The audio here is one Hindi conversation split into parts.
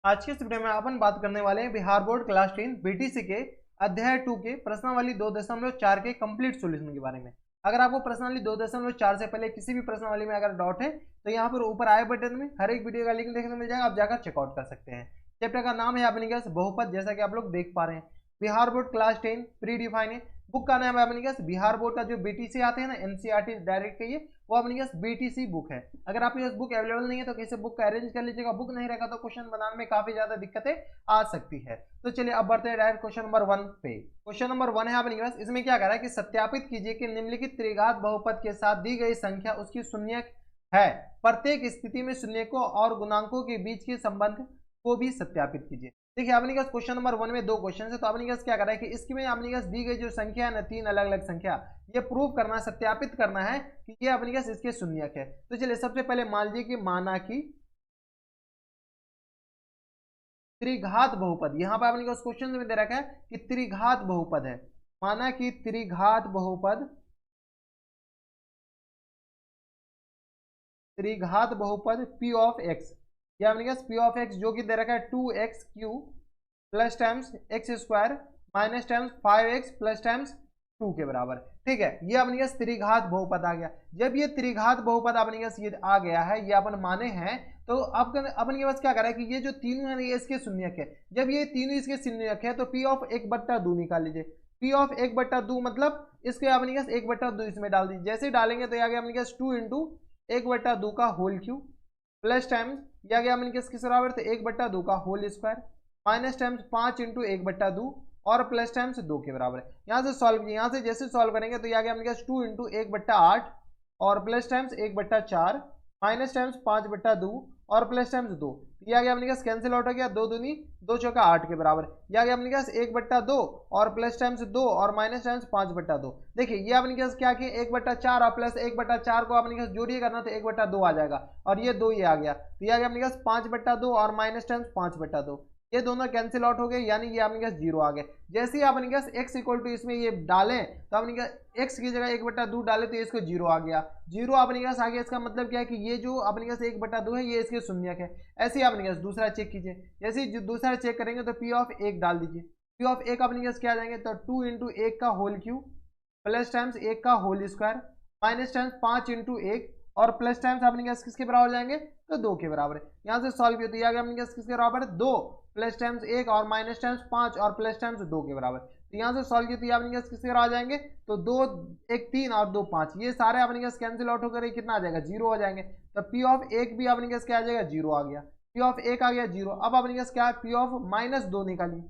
आज की इस वीडियो में अपन बात करने वाले हैं बिहार बोर्ड क्लास 10 बीटीसी के अध्याय 2 के प्रश्नावली 2.4 के कंप्लीट सॉल्यूशन के बारे में। अगर आपको प्रश्नावली 2.4 से पहले किसी भी प्रश्नावली में अगर डाउट है तो यहाँ पर ऊपर आई बटन में हर एक वीडियो का लिंक देखने को मिल जाएगा, आप जाकर चेकआउट कर सकते हैं। चैप्टर का नाम है अपने पास बहुपद, जैसा कि आप लोग देख पा रहे हैं। Bihar board class 10 pre define है। बुक का नाम है अपने पास बिहार बोर्ड का जो बीटीसी आते हैं ना, एनसीईआरटी डायरेक्ट के, ये वो अपने पास बीटीसी बुक है। अगर आपके पास बुक अवेलेबल नहीं है तो कैसे बुक का अरेंज कर लीजिएगा। बुक नहीं रखा तो क्वेश्चन बनाने में काफी ज्यादा दिक्कतें आ सकती है। तो चलिए अब बढ़ते हैं डायरेक्ट क्वेश्चन नंबर 1 पे। क्वेश्चन नंबर 1 है अपने पास, इसमें क्या कह रहा है कि सत्यापित कीजिए कि निम्नलिखित त्रिघात बहुपद के साथ दी गई संख्या उसकी शून्यक है। प्रत्येक स्थिति में शून्यकों और गुणांकों के बीच के संबंध को भी सत्यापित कीजिए। देखिए अपने पास क्वेश्चन नंबर 1 में दो क्वेश्चन है, तो अपने पास क्या कर रहा है कि इसमें अपने पास दी गई जो संख्या है ना, तीन अलग अलग संख्या, ये प्रूव करना, सत्यापित करना है कि ये अपने पास इसके शून्यक है। तो चलिए सबसे पहले मान लीजिए कि माना कि त्रिघात बहुपद, यहां पर अपने पास क्वेश्चन में दे रखा है कि त्रिघात बहुपद है। माना कि त्रिघात बहुपद, त्रिघात बहुपद पी ऑफ एक्स, या अपने पास पी ऑफ एक्स जो कि दे रखा है 2x³ plus times x square minus times 5x plus times 2 के बराबर। ठीक है, ये अपने पास त्रिघात बहुपद आ गया। जब ये त्रिघात बहुपद अपने पास ये आ गया है, ये अपन माने हैं, तो अब अपने के पास क्या करा है कि ये जो तीनों है ये इसके शून्यक है। जब ये तीनों इसके शून्यक है तो पी ऑफ 1/2 निकाल लीजिए। पी ऑफ 1/2 मतलब इसके अपने पास 1/2 इसमें डाल दीजिए। जैसे ही डालेंगे तो ये आ गया अपने पास 2 इंटू 1/2 का होल क्यूब प्लस टाइम्स ये आ गया अपने किस बराबर थे 1/2 का whole square minus times 5 into 1/2 और प्लस टाइम्स 2 के बराबर है। यहाँ से सॉल्व किया, यहाँ से जैसे सॉल्व करेंगे तो ये आ गया अपने पास 2 इंटू 1/8 और प्लस टाइम्स 1/4 माइनस टाइम्स 5/2 और प्लस टाइम्स 2। ये आ गया अपने पास कैंसिल आउट हो गया, 2 दूनी 2 चौका 8 के बराबर। ये आ गया अपने पास 1/2 और प्लस टाइम्स 2 और माइनस टाइम्स 5/2। देखिए ये अपने पास क्या किया 1/4 और प्लस 1/4 को अपने पास जोड़िएगा ना तो 1/2 आ जाएगा और ये 2 ये आ गया, तो ये आ गया अपने पास 5/2 और माइनस टाइम्स 5/2। ये दोनों कैंसिल आउट हो गए, यानी ये अपने पास जीरो आ गए। जैसे ही अपने पास x इक्वल टू इसमें ये डालें तो अपने पास x की जगह 1/2 डाले तो इसको जीरो आ गया। जीरो अपने पास आ गया, इसका मतलब क्या है कि ये जो अपने पास 1/2 है ये इसके शून्यक है। ऐसे ही अपने पास दूसरा चेक कीजिए। जैसे ही दूसरा चेक करेंगे तो p ऑफ 1 डाल दीजिए। p ऑफ 1 अपने पास क्या आ जाएंगे तो 2 इंटू 1 का होल क्यूब प्लस टाइम्स 1 का whole square minus times 5 into 1 और प्लस टाइम्स अपने पास किसके बराबर जाएंगे तो 2 के बराबर है। यहाँ से सॉल्व किया तो ये आ गया अपने पास किसके बराबर है 2 प्लस टाइम्स 1 और माइनस टाइम्स 5 और प्लस टाइम्स 2 के बराबर। तो यहाँ से सॉल्व किया तो ये अपने पास किसके बराबर आ जाएंगे तो 2 1 3 और 2 5, ये सारे अपने पास कैंसिल आउट होकर कितना आ जाएगा जीरो हो जाएंगे। तो पी ऑफ 1 भी अपने पास क्या आ जाएगा जीरो आ गया। पी ऑफ 1 आ गया जीरो। अब अपने पास क्या है पी ऑफ -2 निकालिए।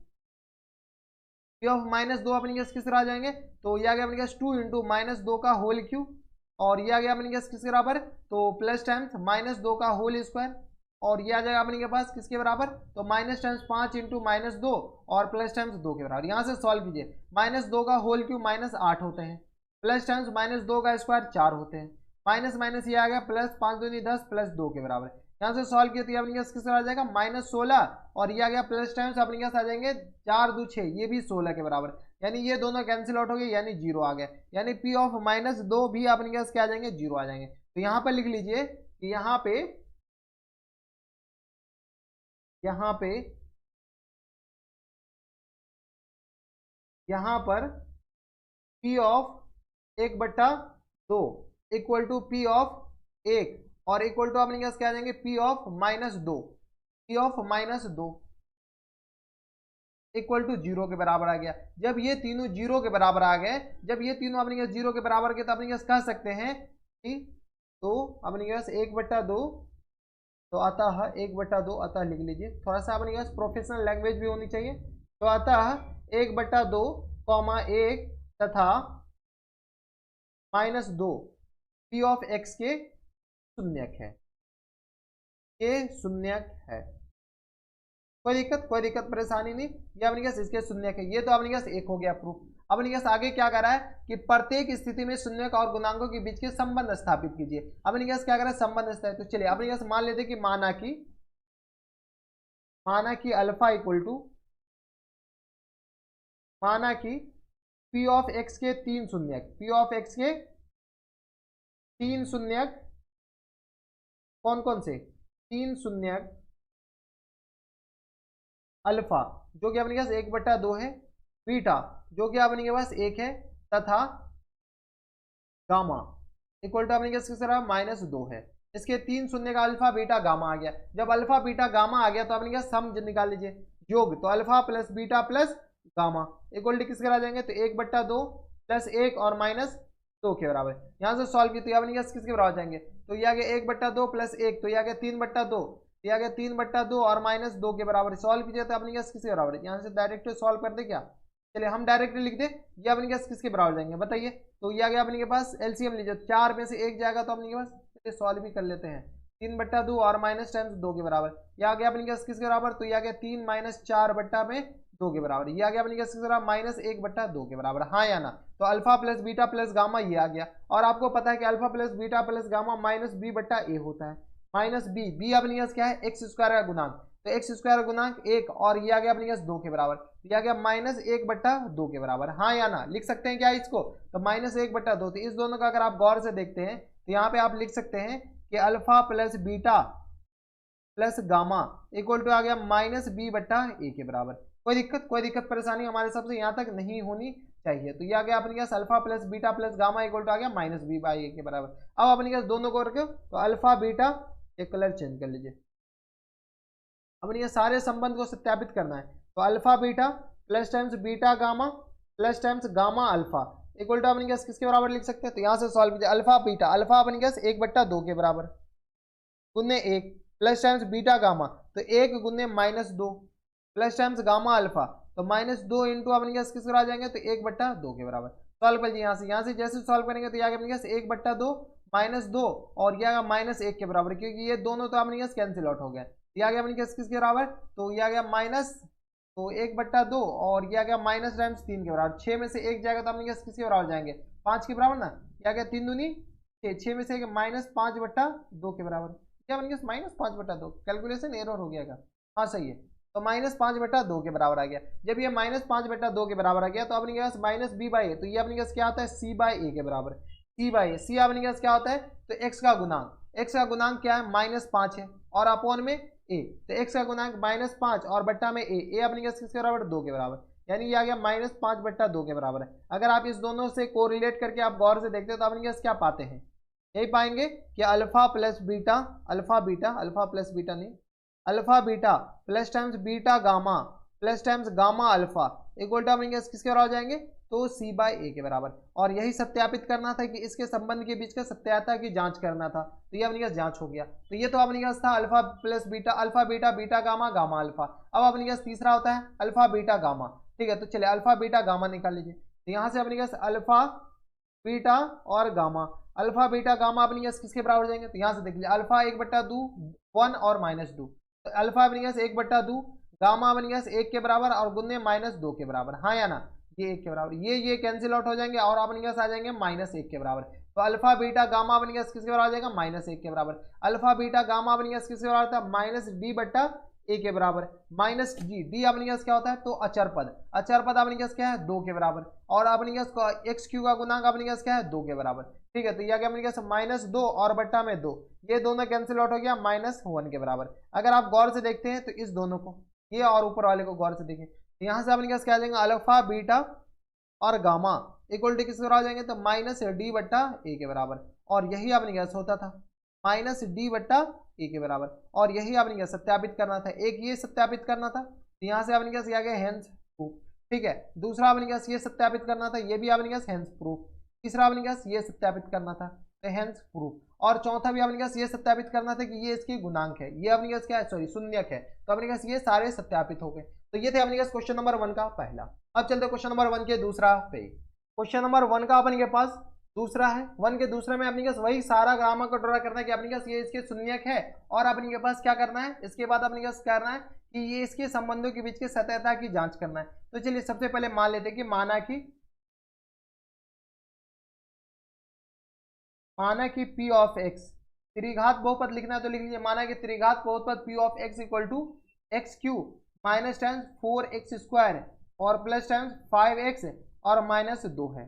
पी ऑफ -2 अपने पास किस तरह आ जाएंगे तो ये आ गया अपने पास 2 इंटू -2 का होल क्यूब और ये आ गया अपने पास किसके बराबर तो प्लस टाइम्स -2 का होल स्क्वायर और ये आ जाएगा अपने के पास किसके बराबर तो माइनस टाइम्स 5 इंटू -2 और प्लस टाइम्स 2 के बराबर। यहाँ से सॉल्व कीजिए -2 का होल क्यूब -8 होते हैं प्लस टाइम्स -2 का स्क्वायर 4 होते हैं माइनस माइनस ये आ गया प्लस 5 दूनी 10 प्लस 2 के बराबर। यहाँ से सॉल्व किया तो ये अपने पास किस तरह आ जाएगा -16 और ये आ गया प्लस टाइम्स अपने पास आ जाएंगे 4 2 6, ये भी 16 के बराबर, यानी ये दोनों कैंसिल आउट हो गए यानी जीरो आ गया। यानी पी ऑफ -2 भी अपने पास क्या आ जाएंगे जीरो आ जाएंगे। तो यहाँ पर लिख लीजिए कि यहाँ पे यहाँ पे यहाँ पर P of 1/2 equal to P of 1 और इक्वल टू अपने पास क्या आ जाएंगे P of -2, P of -2 equal to zero के बराबर आ गया। जब ये तीनों जीरो के बराबर आ गए, जब ये तीनों अपने पास जीरो के बराबर के तो अपने पास कह सकते हैं कि तो अपने पास 1/2 तो अतः 1/2 अतः लिख लीजिए, थोड़ा सा अपने पास प्रोफेशनल लैंग्वेज भी होनी चाहिए। तो अतः 1/2 1 तथा -2 पी ऑफ एक्स के शून्यक है, के शून्यक है। कोई दिक्कत परेशानी नहीं, ये अपने पास इसके शून्यक है। ये तो अपने पास एक हो गया प्रूफ। अपने पास आगे क्या कर रहा है कि प्रत्येक स्थिति में शून्यक और गुणांकों के बीच के संबंध स्थापित कीजिए। अपने पास क्या कर रहा है संबंध स्थापित। तो चलिए अपने पास मान लेते कि माना कि अल्फा इक्वल टू माना कि पी ऑफ एक्स के तीन शून्यक, पी ऑफ एक्स के तीन शून्यक कौन कौन से तीन शून्यक अल्फा जो कि अपने पास 1/2 है, बीटा जो कि अपने के पास 1 है, तथा गामा इक्वल टू अपने किसकी तरह -2 है। इसके 3 शून्य का अल्फा बीटा गामा आ गया। जब अल्फा बीटा गामा आ गया तो अपने क्या सम निकाल लीजिए, योग, तो alpha plus beta plus gamma equal to किसके आ जाएंगे, तो 1/2 प्लस 1 और -2 के बराबर। यहाँ से सॉल्व की तो अपने किसके बराबर जाएंगे, तो ये आ गया 1/2 प्लस 1, तो ये आ गया 3/2, ये आ गया 3/2 और -2 के बराबर। सॉल्व कीजिए तो अपने किसके बराबर है, यहाँ से डायरेक्ट सॉल्व कर दे क्या, चलिए हम डायरेक्टली लिख दे, ये अपने पास किसके बराबर जाएंगे बताइए, तो ये आ गया अपने के पास एलसीएम लीजिए, 4 में से 1 जाएगा तो अपने के पास, चलिए सॉल्व भी कर लेते हैं, 3/2 और माइनस टाइम्स 2 के बराबर, ये आ गया अपने के पास किसके बराबर, तो ये आ गया 3 - 4/2 के बराबर, ये आ गया अपने के पास किसके बराबर, -1/2 के बराबर, हाँ या ना। तो alpha plus beta plus gamma ये आ गया, और आपको पता है कि alpha plus beta plus gamma -b/a होता है, बी अपने के पास क्या है, x² का गुणांक, तो x² गुणांक 1 और ये आ गया अपने पास 2 के बराबर, ये आ गया -1/2 के बराबर, हाँ या ना। लिख सकते हैं क्या इसको, तो -1/2, तो इस दोनों का अगर आप गौर से देखते हैं तो यहाँ पे आप लिख सकते हैं कि alpha plus beta plus gamma equal to आ गया -b/a के बराबर। कोई दिक्कत परेशानी हमारे हिसाब से यहाँ तक नहीं होनी चाहिए। तो ये आ गया अपने पास alpha plus beta plus gamma equal to आ गया -b/a के बराबर। अब अपने पास दोनों को रखो, तो अल्फा बीटा, एक कलर चेंज कर लीजिए, अब ये सारे संबंध को सत्यापित करना है, तो alpha beta plus times beta gamma plus times gamma alpha equal to अपने पास किसके बराबर लिख सकते हैं, तो यहाँ से सॉल्व कीजिए, अल्फा बीटा, अल्फा अपने पास 1/2 के बराबर गुने 1 प्लस टाइम्स बीटा गामा, तो 1 गुने -2 प्लस टाइम्स गामा अल्फा, तो -2 इंटू अपने पास किसके आ जाएंगे, तो 1/2 के बराबर। सॉल्व करिए यहाँ से जैसे सॉल्व करेंगे तो ये आ गया अपने पास 1/2 -2 और ये आ गया -1 के बराबर, क्योंकि ये दोनों तो अपने पास कैंसिल आउट हो गया, ये आ गया अपने पास किसके बराबर, तो ये आ गया माइनस, तो 1/2 और ये आ गया माइनस टाइम्स 3 के बराबर, 6 में से 1 जाएगा तो अपने पास किसके बराबर जाएंगे, 5 के बराबर ना, ये आ गया 3 दूनी 6, 6 में से -5/2 के बराबर, क्या अपने पास -5/2, कैलकुलेशन एरर हो गया, हाँ सही है, तो -5/2 के बराबर आ गया। जब ये -5/2 के बराबर आ गया तो अपने पास -b/a, तो ये अपने पास क्या होता है, c/a के बराबर, c अपने पास क्या होता है, तो x का गुणांक क्या है, -5 है और अपॉन में a, तो x का गुणांक -5 और बट्टा में a अपने पास किसके बराबर, 2 के बराबर, यानी ये आ गया -5/2 के बराबर है। अगर आप इस दोनों से कोरिलेट करके आप गौर से देखते हो तो अपने पास क्या पाते हैं, यही पाएंगे कि alpha plus beta, alpha plus beta नहीं, alpha beta plus times beta gamma plus times gamma alpha equal to अपने किसके बराबर हो जाएंगे, तो c/a के बराबर। और यही सत्यापित करना था कि इसके संबंध के बीच का सत्यायता की जांच करना था, तो ये अपने पास जांच हो गया। तो ये तो अपने पास था alpha plus beta, alpha beta beta gamma gamma alpha. अब अपने पास तीसरा होता है अल्फा बीटा गामा, ठीक है, तो चलिए अल्फा बीटा गामा निकाल लीजिए, तो यहाँ से अपने पास अल्फा बीटा और गामा, अल्फा बीटा गामा अपने पास किसके बराबर जाएंगे, तो यहाँ से देख लीजिए अल्फा 1/2 1 और -2, तो अल्फा अपने पास 1/2, गामा अपने पास 1 के बराबर और गुने -2 के बराबर, हाँ या ना, ये 1 के बराबर, ये कैंसिल आउट हो जाएंगे और अपने पास आ जाएंगे -1 के बराबर। तो अल्फा बीटा गामा अपने पास किसके बराबर आ जाएगा, -1 के बराबर। अल्फा बीटा गामा अपने पास किसके बराबर था, -d/a के बराबर, -d अपने पास क्या होता है, तो अचर पद अपने पास क्या है, 2 के बराबर, और अपने पास xq का गुणांक अपने पास क्या है, 2 के बराबर, ठीक है। तो यह अपने पास -2 और बट्टा में 2, ये दोनों कैंसिल आउट हो गया, -1 के बराबर। अगर आप गौर से देखते हैं तो इस दोनों को, ये और ऊपर वाले को गौर से देखें, यहाँ से अपने पास क्या आ जाएंगे, अल्फा बीटा और गामा इक्वल टू किसके बराबर आ जाएंगे, तो -d/a के बराबर, और यही अपने पास होता था -d/a के बराबर, और यही अपने पास सत्यापित करना था। एक ये सत्यापित करना था, तो यहाँ से अपने पास आ गया हेंस प्रूफ, ठीक है। दूसरा अपने पास ये सत्यापित करना था, ये भी अपने पास हेंस प्रूफ। तीसरा अपने पास ये सत्यापित करना था, तो हेंस प्रूफ। और चौथा भी अपने पास ये सत्यापित करना था कि ये इसकी गुणांक है, ये अपने पास क्या है, सॉरी शून्यक है, तो अपने पास ये सारे सत्यापित हो गए। तो ये थे अपने पास क्वेश्चन नंबर 1 का पहला। अब चलते क्वेश्चन नंबर 1 के दूसरा पे। क्वेश्चन नंबर 1 का अपने के पास दूसरा है, 1 के दूसरे में अपने पास वही सारा ग्रामर को ड्रा करना है कि अपने पास ये इसके शून्यक है, और अपने के पास क्या करना है, इसके बाद अपने पास क्या करना है कि ये इसके संबंधों के बीच के सत्यता की जांच करना है। तो चलिए सबसे पहले मान लेते हैं कि माना कि p ऑफ x, त्रिघात बहुपद लिखना है तो लिख लीजिए, माना कि त्रिघात बहुपद p of x equal to x³ minus times 4x² और प्लस टाइम्स 5x और -2 है,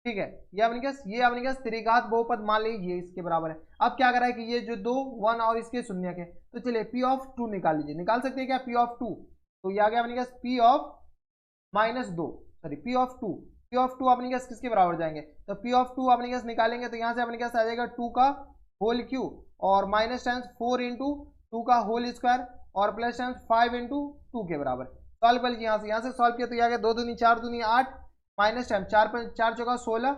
ठीक है। ये अपने पास त्रिघात बहुपद मान लीजिए इसके बराबर है। अब क्या करा है कि ये जो 2 1 और इसके शून्यक है, तो चलिए p ऑफ 2 निकाल लीजिए, निकाल सकते हैं क्या, p ऑफ 2, तो ये आ गया अपने पास P of -2, sorry P of two. P of two अपने पास किसके बराबर जाएंगे, तो पी ऑफ टू अपने पास निकालेंगे तो यहाँ से अपने पास आ जाएगा 2 का होल क्यू और माइनस टाइम्स 4 इंटू 2 का होल स्क्वायर और प्लस टाइम्स 5 इंटू 2 के बराबर। सॉल्व कर लीजिए यहाँ से सॉल्व किया तो ये आ गया 2 दूनी 4 दूनी 8 माइनस टाइम 4 चौका 16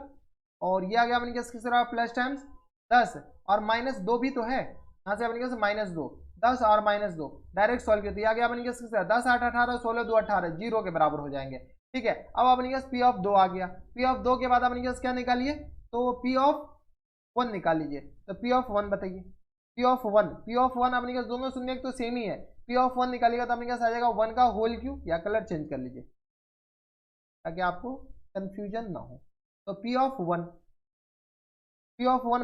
और ये आ गया अपने पास किस तरह प्लस टाइम्स 10 और -2 भी तो है, यहाँ से अपने पास -2 10 और -2 डायरेक्ट सॉल्व किया तो ये आ गया अपने पास किस तरह 10 8 18 16 2 18 0 के बराबर हो जाएंगे। ठीक है, अब अपने पास पी ऑफ 2 आ गया। पी ऑफ 2 के बाद अपने पास क्या निकालिए, तो पी ऑफ 1 निकाल लीजिए। तो पी ऑफ 1 बताइए, पी ऑफ 1 अपने पास दोनों शून्य तो सेम ही है। पी ऑफ 1 निकालिएगा तो अपने पास आ जाएगा 1 का होल क्यू, या कलर चेंज कर लीजिए ताकि आपको कंफ्यूजन ना हो। तो पी ऑफ 1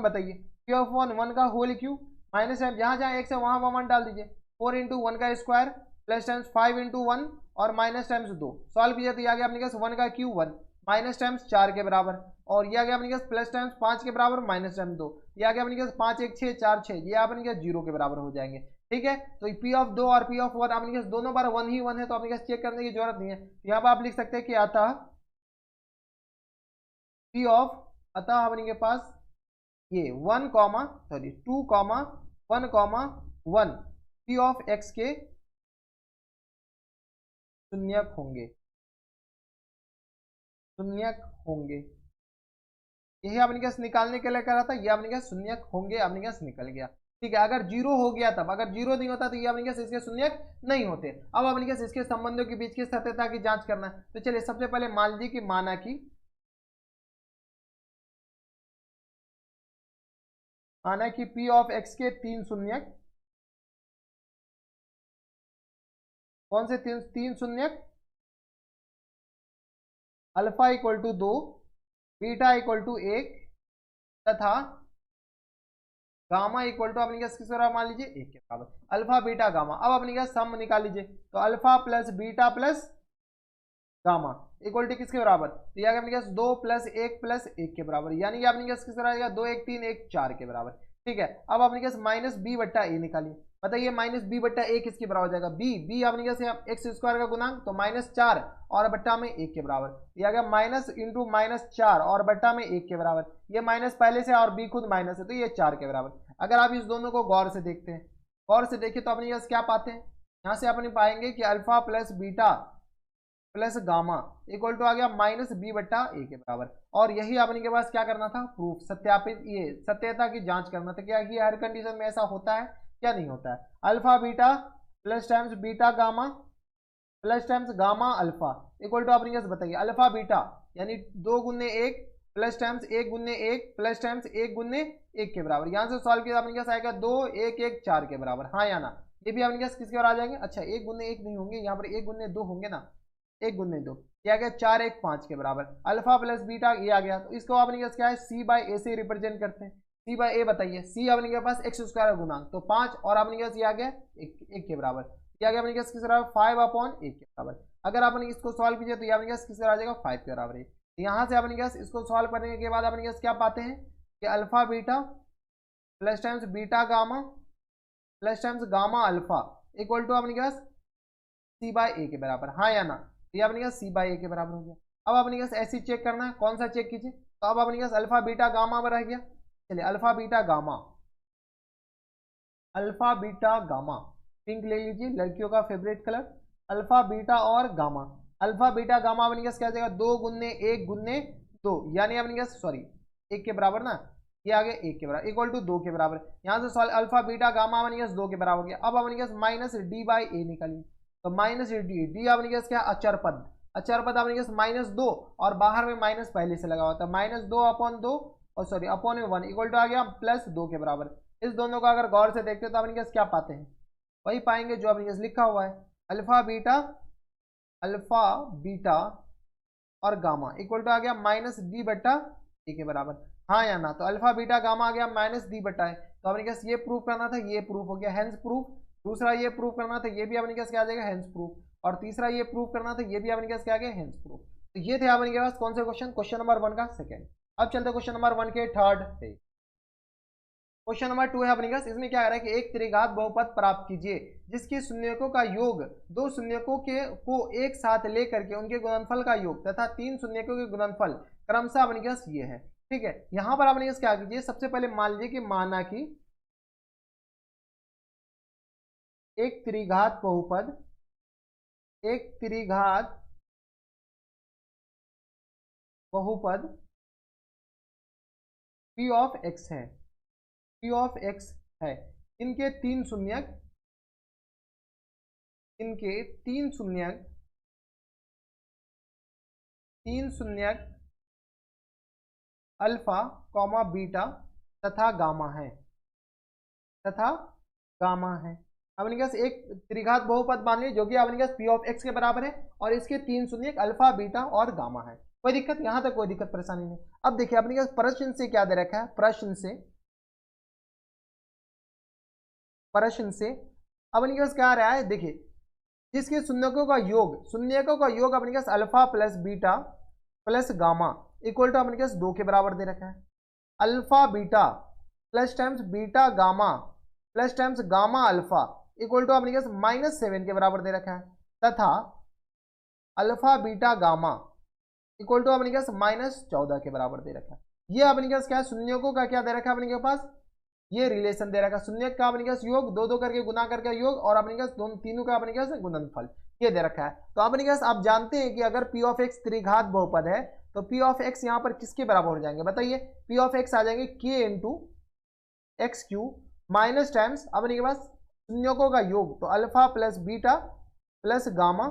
बताइए, पी ऑफ 1 का होल क्यू माइनस टाइम जहाँ जहाँ x है वहाँ 1 डाल दीजिए, 4 इंटू 1 का स्क्वायर प्लस टाइम्स 5 इंटू 1 और माइनस टाइम्स 2 सॉल्व किया तो ये आ गया अपने पास 1 का क्यू 1 माइनस टाइम्स 4 के बराबर और ये आ गया अपने पास प्लस टाइम्स 5 के बराबर माइनस टाइम्स 2, ये आ गया अपने पास 5 1 6 4 6, ये अपने पास 0 के बराबर हो जाएंगे। ठीक है, तो पी ऑफ 2 और पी ऑफ 1 अपने पास दोनों बार 1 ही 1 है तो अपने पास चेक करने की जरूरत नहीं है। यहाँ पर आप लिख सकते हैं कि अतः पी ऑफ, अतः अपने पास ये 2 1 पी ऑफ x के शून्यक होंगे। यही अपने पास निकालने के लिए करा था, ये अपने पास शून्यक होंगे अपने पास निकल गया। ठीक है, अगर 0 हो गया तब, अगर 0 नहीं होता तो ये अपने पास इसके शून्यक नहीं होते। अब अपने पास इसके संबंधों के बीच की सत्यता की जांच करना है। तो चलिए सबसे पहले मान लीजिए कि माना कि पी ऑफ एक्स के 3 शून्यक, कौन से 3 शून्यक, alpha equal to 2 beta equal to 1 तथा गामा इक्वल टू अपने किस तरह मान लीजिए 1 के बराबर, अल्फा बीटा गामा। अब अपने क्या सम निकाल लीजिए, तो alpha plus beta plus gamma equal to किसके बराबर, तो यह अपने पास 2 प्लस 1 प्लस 1 के बराबर, यानी कि अपने पास किस तरह आएगा 2 1 3 1 4 के बराबर। ठीक है, अब अपने पास माइनस बी बट्टा ए निकालिए। बताइए माइनस बी बट्टा ए किसके बराबर हो जाएगा, बी अपने पास एक्स स्क्वायर का गुणांक तो -4 और बट्टा में 1 के बराबर, ये आ गया माइनस इंटू -4 और बट्टा में 1 के बराबर, ये माइनस पहले से और बी खुद माइनस है तो ये 4 के बराबर। अगर आप इस दोनों को गौर से देखते हैं, गौर से देखिए तो अपने पास क्या पाते हैं, यहाँ से अपने पाएंगे कि alpha plus beta plus gamma equal to आ गया माइनस बी बट्टा ए के बराबर। और यही अपने के पास क्या करना था, प्रूफ सत्यापित, ये सत्यता की जांच करना था, क्या ये हर कंडीशन में ऐसा होता है क्या नहीं होता है। Alpha beta plus times beta gamma plus times gamma alpha equal to अपने बताइए अल्फा बीटा यानी 2 गुने 1 प्लस टाइम्स 1 गुने 1 प्लस टाइम्स 1 गुने 1 के बराबर। यहाँ से सॉल्व किया अपने पास आएगा 2 1 1 4 के बराबर, हाँ या ना, ये भी अपने पास किसके बराबर आ जाएंगे। अच्छा 1 गुने 1 नहीं होंगे, यहाँ पर 1 गुने 2 होंगे ना, 1 गुने 2 क्या गया 4 1 5 के बराबर, अल्फा प्लस बीटा ये आ गया। तो इसको अपने पास क्या है सी बाय ए से रिप्रेजेंट करते हैं। सी बाय ए बताइए, सी अपने के पास एक्स स्क्वायर का गुणांक तो 5 और अपने के पास ये आ गया 1 के बराबर, ये आ गया अपने पास किस बराबर 5/1 के बराबर। अगर अपने इसको सॉल्व कीजिए तो ये अपने पास किस आ जाएगा 5 के बराबर है। यहाँ से अपने पास इसको सॉल्व करने के बाद अपने पास क्या पाते हैं कि alpha beta plus times beta gamma plus times gamma alpha equal to अपने पास सी बाय ए के बराबर, हाँ या ना, ये अपने पास सी बाय ए के बराबर हो गया। अब अपने पास ऐसे चेक करना है, कौन सा चेक कीजिए, तो अब अपने पास अल्फा बीटा गामा रह गया। चलिए alpha beta gamma, alpha beta gamma pink ले लीजिए, लड़कियों का फेवरेट कलर, अल्फा बीटा और गामा। अल्फा बीटा गामा अपने पास क्या जाएगा 2 गुने 1 गुने 2 यानी अपने पास सॉरी 1 के बराबर ना, ये आ गया 1 के बराबर इक्वल टू 2 के बराबर। यहाँ से सॉल्व अल्फा बीटा गामा अपने पास 2 के बराबर हो गया। अब अपने पास माइनस डी बाई ए निकालिए, तो माइनस डी अपने पास क्या अचर पद, अचर पद अपने पास -2 और बाहर में माइनस पहले से लगा हुआ था, -2/2 और सॉरी अपॉन में 1 इक्वल टू आ गया +2 के बराबर। इस दोनों का अगर गौर से देखते हो तो अपने पास क्या पाते हैं, वही पाएंगे जो अपने पास लिखा हुआ है, अल्फा बीटा और गामा इक्वल टू आ गया -d बट्टा ए के बराबर, हाँ या ना। तो अल्फा बीटा गामा आ गया -d बट्टा है, तो अपने पास ये प्रूफ करना था, ये प्रूफ हो गया हैंस प्रूफ। दूसरा ये प्रूफ करना था, ये भी अपने पास क्या आ जाएगा हैंस प्रूफ। और तीसरा ये प्रूफ करना था, ये भी अपने पास क्या आ गया हैंस प्रूफ। तो ये थे अपने के पास कौन से क्वेश्चन, क्वेश्चन नंबर 1 का सेकंड। अब चलते क्वेश्चन नंबर 1 के थर्ड पे। क्वेश्चन नंबर 2 है अपने पास, इसमें क्या कह रहा है कि एक त्रिघात बहुपद प्राप्त कीजिए जिसके शून्यकों का योग दो शून्यकों के को एक साथ लेकर के उनके गुणनफल का योग तथा तीन शून्यकों के गुणनफल क्रमशः अपने पास ये है। ठीक है, यहां पर अपने पास क्या कीजिए, सबसे पहले मान लीजिए कि माना कि एक त्रिघात बहुपद P ऑफ x है, P ऑफ x है, इनके तीन शून्यक अल्फा कॉमा बीटा तथा गामा है, अपने पास एक त्रिघात बहुपद मान लीजिए जो कि अपने पास P ऑफ x के बराबर है और इसके तीन शून्यक अल्फा बीटा और गामा है। कोई दिक्कत, यहां तक कोई दिक्कत परेशानी नहीं। अब देखिए अपने पास प्रश्न से क्या दे रखा है, प्रश्न से अपने पास क्या आ रहा है, देखिए जिसके शून्यकों का योग अपने पास alpha plus beta plus gamma equal to अपने पास 2 के बराबर दे रखा है। Alpha beta plus times beta gamma plus times gamma alpha equal to अपने पास -7 के बराबर दे रखा है, तथा alpha beta gamma equal to अपने पास -14 के बराबर दे रखा है। ये अपने पास क्या है, शून्यकों का क्या दे रखा है अपने के पास, ये रिलेशन दे रखा है, शून्य का अपने पास योग दो करके गुना करके योग और अपने पास दोनों तीनों का अपने पास गुणनफल ये दे रखा है। तो अपने पास आप जानते हैं कि अगर P ऑफ x त्रिघात बहुपद है तो P ऑफ x यहाँ पर किसके बराबर हो जाएंगे बताइए, P ऑफ x आ जाएंगे k into x cube minus times अपने के पास शून्यकों का योग तो alpha plus beta plus gamma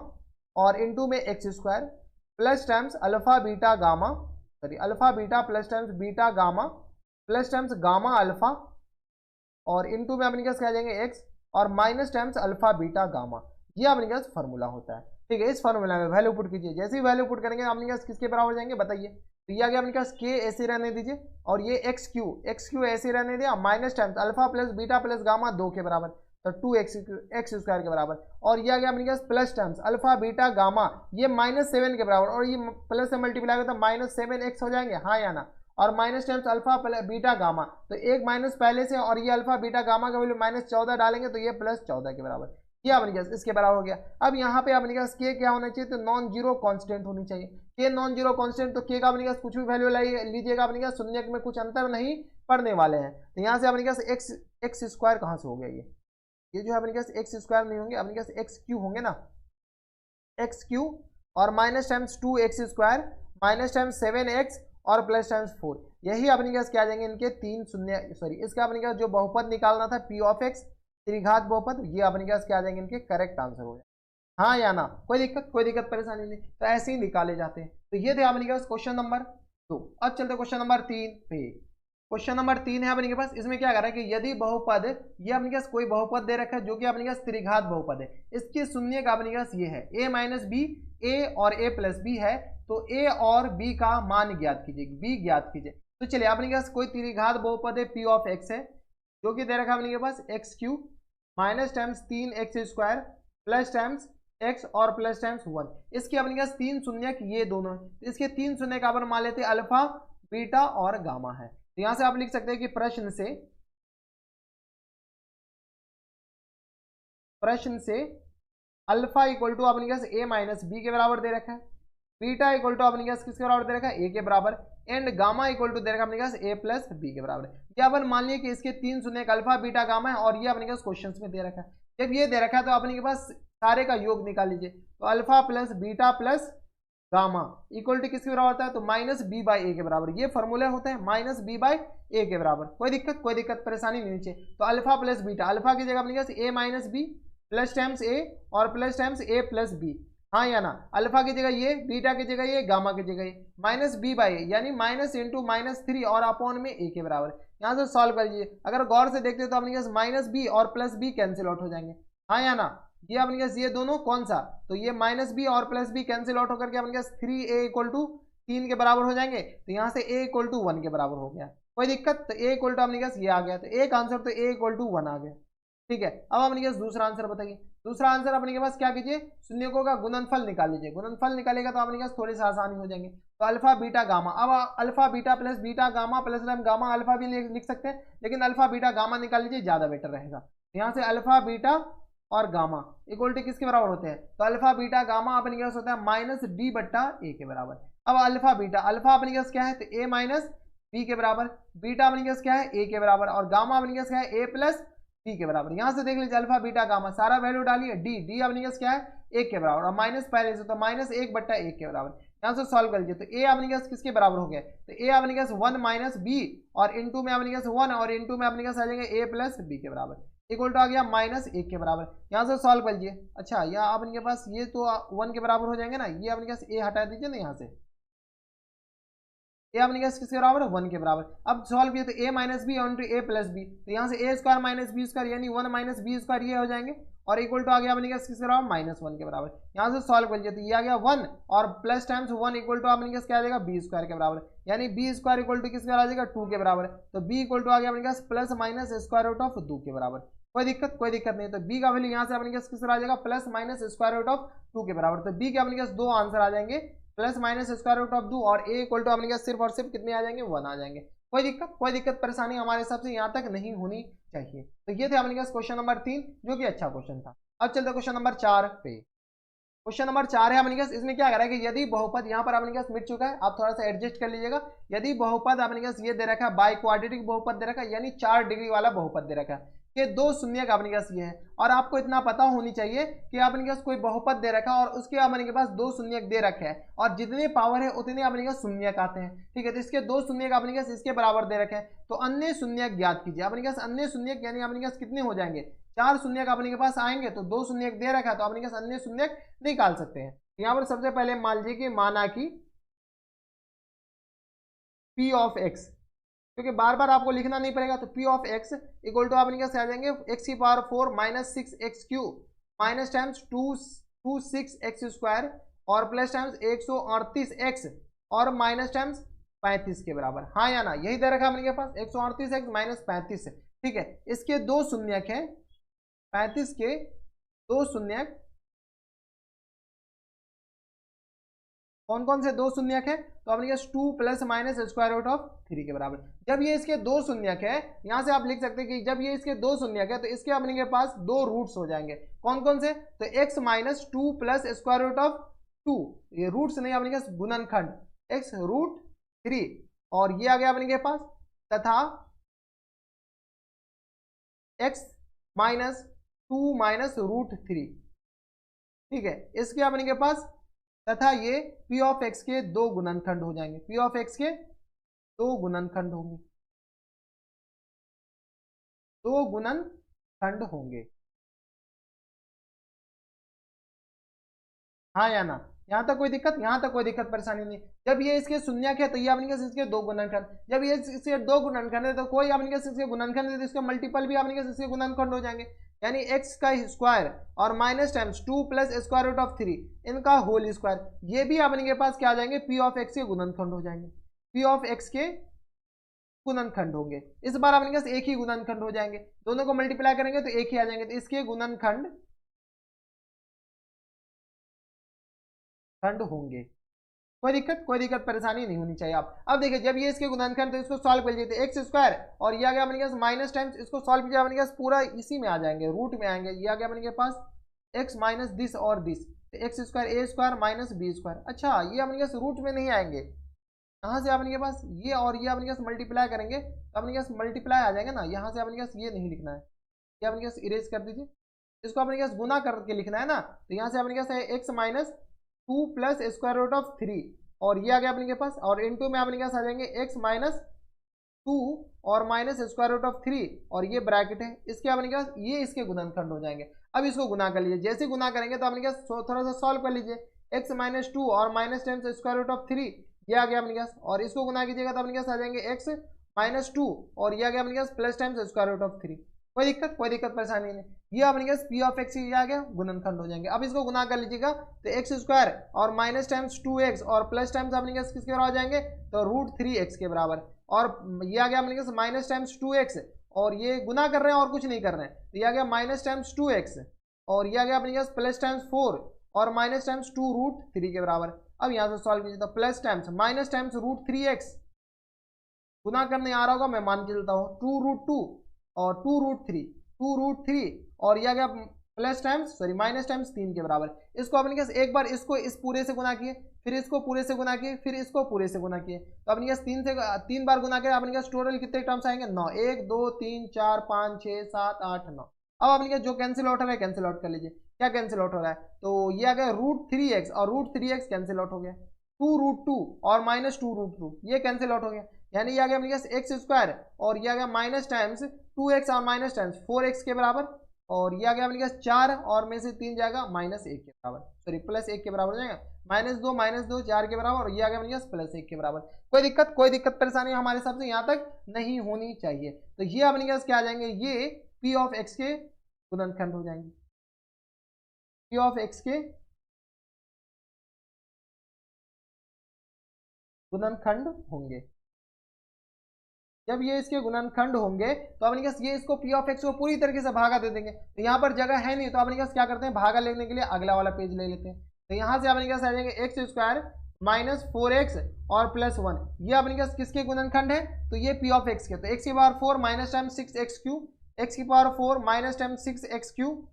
और इंटू में x square plus times alpha beta gamma alpha beta plus times beta gamma plus times gamma alpha और इनटू में अपने पास क्या जाएंगे एक्स और minus times alpha beta gamma. ये अपने पास फॉर्मूला होता है। ठीक है, इस फॉर्मूला में वैल्यू पुट कीजिए, जैसे ही वैल्यू पुट करेंगे अपने पास किसके बराबर जाएंगे बताइए, तो ये आ गया अपने पास के ऐसे रहने दीजिए और ये एक्स क्यू ऐसे रहने दिया minus times alpha plus beta plus gamma 2 के बराबर तो 2x स्क्वायर के बराबर और ये आ गया अपने पास plus times alpha beta gamma ये -7 के बराबर और ये प्लस से मल्टीप्लाई होता है -7x हो जाएंगे, हाँ या ना, और minus times alpha beta gamma तो एक माइनस पहले से और ये अल्फा बीटा गामा का वैल्यू -14 डालेंगे तो ये +14 के बराबर, ये अपने पास इसके बराबर हो गया। अब यहाँ पे अपने पास के क्या होना चाहिए, तो नॉन जीरो कांस्टेंट होनी चाहिए, के नॉन जीरो कांस्टेंट तो के का अपने पास कुछ भी वैल्यू लीजिएगा अपने पास शून्य में कुछ अंतर नहीं पड़ने वाले हैं। तो यहाँ से अपने पास एक्स स्क्वायर कहाँ से हो गया, ये जो है अपने पास एक्स स्क्वायर नहीं होंगे, अपने पास एक्स क्यू होंगे ना, एक्स क्यू और minus times 2x square minus times 7x और प्लस टाइम्स 4, यही अपने पास क्या आ जाएंगे इनके तीन शून्य इसका अपने पास जो बहुपद निकालना था P ऑफ x त्रिघात बहुपद, ये अपने पास क्या आ जाएंगे इनके करेक्ट आंसर हो जाए, हाँ या ना, कोई दिक्कत परेशानी नहीं, तो ऐसे ही निकाले जाते हैं। तो ये थे अपने पास क्वेश्चन नंबर 2। अब चलते क्वेश्चन नंबर 3 पे। क्वेश्चन नंबर 3 है अपने के पास, इसमें क्या कर रहा है कि यदि बहुपद ये अपने पास कोई बहुपद दे रखा है जो कि अपने पास त्रिघात बहुपद है, इसके शून्य का अपने पास ये है a माइनस बी, ए और a प्लस बी है, तो a और b का मान ज्ञात कीजिए, b ज्ञात कीजिए। तो चलिए अपने पास कोई त्रिघात बहुपद है P ऑफ x है जो कि दे रखा है अपने के पास x cube minus times 3x square plus times x और प्लस टाइम्स 1, इसके अपने पास तीन शून्यक ये दोनों है, इसके तीन शून्य का अपन मान लेते हैं अल्फा बीटा और गामा है। तो यहां से आप लिख सकते हैं कि प्रश्न से अल्फा इक्वल टू अपने पास a माइनस बी के बराबर दे रखा है, बीटा इक्वल टू अपने पास किसके बराबर दे रखा है a के बराबर, एंड गामा इक्वल टू दे रखा है अपने पास a प्लस बी के बराबर। ये अपन मान लिए कि इसके तीन शून्य अल्फा बीटा गामा है और ये अपने पास क्वेश्चन में दे रखा है। जब ये दे रखा है तो अपने के पास सारे का योग निकाल लीजिए, तो alpha plus beta plus gamma equal to किसके बराबर होता है, तो माइनस बी बाई ए के बराबर, ये फॉर्मूला होता है माइनस बी बाई ए के बराबर। कोई दिक्कत परेशानी नहीं चाहिए। तो अल्फा प्लस बीटा, अल्फा की जगह अपने पास ए माइनस बी प्लस टाइम्स ए और प्लस टाइम्स ए प्लस बी, हाँ या ना, अल्फा की जगह ये, बीटा की जगह ये, गामा की जगह ये, माइनस बी बाई ए यानी माइनस इंटू -3 और अपॉन में ए के बराबर। यहाँ से सॉल्व कर लीजिए, अगर गौर से देखते हो तो अपने पास माइनस बी और प्लस बी कैंसिल आउट हो जाएंगे, हाँ या ना, ये अपने पास ये दोनों कौन सा, तो ये माइनस बी और प्लस बी कैंसिल आउट होकर के अपने पास 3a इक्वल टू 3 के बराबर हो जाएंगे, तो यहाँ से a इक्वल टू 1 के बराबर हो गया। कोई दिक्कत, तो a इक्वल टू अपने पास ये आ गया, तो एक आंसर तो a इक्वल टू 1 आ गया। ठीक है, अब अपने पास दूसरा आंसर बताइए। दूसरा आंसर अपने के पास क्या कीजिए, शून्यकों का गुणनफल निकाल लीजिए, गुणनफल निकालेगा तो अपने पास थोड़ी सी आसानी हो जाएंगे। तो अल्फा बीटा गामा। अब alpha beta plus beta gamma plus gamma alpha भी लिख सकते हैं, लेकिन अल्फा बीटा गामा निकाल लीजिए, ज्यादा बेटर रहेगा। यहाँ से अल्फा बीटा और गामा इक्वल टू किसके बराबर होते हैं, तो अल्फा बीटा गामा अपने पास होता है माइनस डी बट्टा ए के बराबर। अब अल्फा बीटा, अल्फा अपने पास क्या है, तो ए माइनस बी के बराबर, बीटा अपने पास क्या है, ए के बराबर, और गामा अपने पास क्या है, ए प्लस बी के बराबर। यहाँ से देख लीजिए अल्फा बीटा गामा सारा वैल्यू डालिए, डी डी अपने पास क्या है, एक के बराबर, और माइनस पहले से तो माइनस एक बट्टा एक के बराबर। यहाँ से सॉल्व कर लीजिए, तो ए अपने पास किसके बराबर हो गया, तो ए अपने पास 1 माइनस बी, और इनटू में अपने पास 1, और इनटू में अपने पास आ जाएंगे ए प्लस बी के बराबर, इक्वल टू आ गया माइनस एक के बराबर। यहाँ से सॉल्व कर लीजिए। अच्छा, यहाँ आप इनके पास ये तो 1 के बराबर हो जाएंगे ना, ये अपने पास ए हटा दीजिए ना, यहाँ से ए अपने पास किसके बराबर है, 1 के बराबर। अब सॉल्व किया तो ए माइनस बी इंटू ए प्लस बी, तो यहाँ से ए स्क्वायर माइनस बी स्क्वायर यानी 1 माइनस बी स्क्वायर ये हो जाएंगे, और इक्वल टू आ गया अपने पास किसके बराबर, माइनस 1 के बराबर। यहाँ से सॉल्व कर लीजिए तो ये आ गया 1, और प्लस टाइम्स 1 इक्वल टू अपने पास क्या आ जाएगा, बी स्क्वायर के बराबर, यानी बी स्क्वायर इक्वल टू किसके बराबर आ जाएगा, 2 के बराबर। तो बी इक्वल टू आ गया अपने पास plus minus square root of 2 के बराबर। कोई दिक्कत नहीं। तो बी का वैल्यू यहाँ से अपने पास किस तरह आ जाएगा, plus minus square root of 2 के बराबर। तो बी के अपने पास दो आंसर आ जाएंगे, plus minus square root of 2, और ए इक्वल टू अपने पास सिर्फ और सिर्फ कितने आ जाएंगे, 1 आ जाएंगे। कोई दिक्कत परेशानी हमारे हिसाब से यहाँ तक नहीं होनी चाहिए। तो ये थे अपने पास क्वेश्चन नंबर 3, जो कि अच्छा क्वेश्चन था। अब चलते क्वेश्चन नंबर 4 पे। क्वेश्चन नंबर 4 है अपने पास, इसमें क्या करा है कि यदि बहुपद, यहाँ पर अपने पास मिट चुका है, आप थोड़ा सा एडजस्ट कर लीजिएगा। यदि बहुपद अपने पास ये दे रखा है, बाई क्वाड्रेटिक बहुपद दे रखा है, यानी 4 डिग्री वाला बहुपद दे रखा है, कि दो शून्यक अपने पास ये है, और आपको इतना पता होनी चाहिए कि अपने पास कोई बहुपद दे रखा है और उसके अपने के पास दो शून्यक दे रखे हैं, और जितने पावर है उतने अपने पास शून्यक आते हैं। ठीक है, तो इसके दो शून्यक अपने पास इसके बराबर दे रखे हैं, तो अन्य शून्यक ज्ञात कीजिए। अपने पास अन्य शून्यक यानी अपने पास कितने हो जाएंगे, 4 शून्यक अपने के पास आएंगे, तो दो शून्यक दे रखा है, तो अपने पास अन्य शून्यक निकाल सकते हैं। यहाँ पर सबसे पहले मान लीजिए कि माना कि P ऑफ x, क्योंकि बार बार आपको लिखना नहीं पड़ेगा, तो P of x equal to आपने क्या आ जाएंगे, x की power 4 minus 6x cube minus times 226x square, और प्लस टाइम्स 138x, और माइनस टाइम्स 35 के बराबर। हाँ या ना, यही दे रखा अपने के पास 138x माइनस 35 है। ठीक है, इसके दो शून्यक है, 35 के दो शून्यक, कौन कौन से दो शून्यक है, तो अपने पास 2 plus minus square root of 3 के बराबर। जब ये इसके दो शून्यक है, यहां से आप लिख सकते हैं कि जब ये इसके दो शून्यक है, तो इसके अपने के पास दो रूट्स हो जाएंगे। कौन कौन से, तो x minus 2 plus square root of 2, ये रूट्स नहीं अपने पास गुणनखंड, x रूट 3, और ये आ गया अपने के पास, तथा x माइनस 2 माइनस रूट 3। ठीक है, इसके अपने के पास, तथा ये P ऑफ x के दो गुणनखंड हो जाएंगे, P ऑफ x के दो गुणनखंड होंगे, दो गुणनखंड होंगे। हाँ या ना, यहाँ तक कोई दिक्कत, यहाँ तक कोई दिक्कत परेशानी नहीं। जब ये इसके शून्यक है, तो ये अपने इसके दो गुणनखंड, जब ये इसके दो गुणनखंड है, तो कोई अपने इसके गुणनखंड है, तो इसके मल्टीपल भी अपने इसके गुणनखंड हो जाएंगे, यानी x का स्क्वायर और minus times 2 plus square root of 3 इनका होल स्क्वायर, ये भी अपने के पास क्या आ जाएंगे, P ऑफ x के गुणनखंड हो जाएंगे, P ऑफ x के गुणनखंड होंगे। इस बार अपने पास एक ही गुणनखंड हो जाएंगे, दोनों को मल्टीप्लाई करेंगे तो एक ही आ जाएंगे, तो इसके गुणनखंड होंगे। कोई दिक्कत परेशानी नहीं होनी चाहिए। आप अब देखिए, जब ये इसके गुणनखंड, तो इसको सॉल्व कर लीजिए, एक्स स्क्वायर और ये आ गया अपने पास माइनस टाइम्स, इसको सॉल्व कीजिए अपने पास पूरा इसी में आ जाएंगे, रूट में आएंगे। ये आ गया अपने पास एक्स माइनस दिस और दिस, तो एक्स स्क्वायर ए स्क्वायर माइनस बी स्क्वायर। अच्छा, ये अपने पास रूट में नहीं आएंगे, यहाँ से अपने के पास ये और ये अपने पास मल्टीप्लाई करेंगे, तो अपने पास मल्टीप्लाई आ जाएंगे ना। यहाँ से अपने पास ये नहीं लिखना है, ये अपने पास इरेज कर दीजिए, इसको अपने पास गुना करके लिखना है ना। तो यहाँ से अपने पास है X minus 2 plus square root of 3, और ये आ गया अपने के पास, और इनटू में अपने पास आ जाएंगे एक्स माइनस 2 और माइनस स्क्वायर रूट ऑफ 3, और ये ब्रैकेट है, इसके अपने पास ये इसके गुणनखंड हो जाएंगे। अब इसको गुना कर लीजिए, जैसे गुना करेंगे तो अपने पास थोड़ा सा सॉल्व कर लीजिए, एक्स माइनस 2 और minus times square root of 3, ये आ गया अपने पास, और इसको गुना कीजिएगा तो अपने पास आ जाएंगे एक्स माइनस 2 और ये आ गया अपने पास plus times square root of 3। कोई दिक्कत परेशानी नहीं, ये अपने पास P ऑफ x आ गया, गुणनखंड हो जाएंगे। अब इसको गुना कर लीजिएगा तो एक्स स्क्वायर और माइनस टाइम्स 2x और प्लस टाइम्स अपने पास किसके बराबर आ जाएंगे, तो रूट 3x के बराबर, और ये आ गया अपने पास माइनस टाइम्स 2x, और ये गुना कर रहे हैं और कुछ नहीं कर रहे हैं, तो ये आ गया माइनस टाइम्स 2x, और ये आ गया अपने पास प्लस टाइम्स 4, और माइनस टाइम्स 2√3 के बराबर। अब यहाँ से सॉल्व कीजिए तो plus times minus times √3x, गुना करने आ रहा होगा मैं मान के चलता हूँ, 2√2 और 2√3 और यह गया plus times sorry minus times 3 के बराबर। इसको अपने पास एक बार इसको इस पूरे से गुना किए, फिर इसको पूरे से गुना किए, फिर इसको पूरे से गुना किए, तो अपने पास 3 बार गुना किया, अपने पास टोटल कितने टर्म्स आएंगे 9, 1 2 3 4 5 6 7 8 9। अब अपने पास जो कैंसिल आउट हो रहा है कैंसिल आउट कर लीजिए। क्या कैंसिल आउट हो रहा है, तो ये आ गया √3x और √3x कैंसिल आउट हो गया, 2√2 और माइनस 2√2 ये कैंसिल आउट हो गया, यानी ये आ गया अपने पास x² और ये आ गया माइनस टाइम्स 2x और माइनस टाइम्स 4x के बराबर, और ये आ गया अपने पास 4 और में से 3 जाएगा -1 के बराबर, सॉरी +1 के बराबर हो जाएगा, -2 4 के बराबर, और ये आ गया अपने पास +1 के बराबर। कोई दिक्कत परेशानी हमारे हिसाब से यहाँ तक नहीं होनी चाहिए। तो ये अपने पास क्या आ जाएंगे, ये P ऑफ x के गुणनखंड हो जाएंगे, P ऑफ x के गुणनखंड होंगे। जब ये इसके गुणनखंड होंगे तो अपने पास ये इसको P ऑफ x को पूरी तरीके से भागा दे देंगे। तो यहाँ पर जगह है नहीं, तो अपने पास क्या करते हैं, भागा लेने के लिए अगला वाला पेज ले लेते हैं। तो यहाँ से अपने पास आ जाएंगे x² माइनस 4x और +1, ये अपने पास किसके गुणनखंड है, तो ये P ऑफ x के, तो x की power 4 minus time 6x3, x की पावर 4 माइनस टाइम 6x3,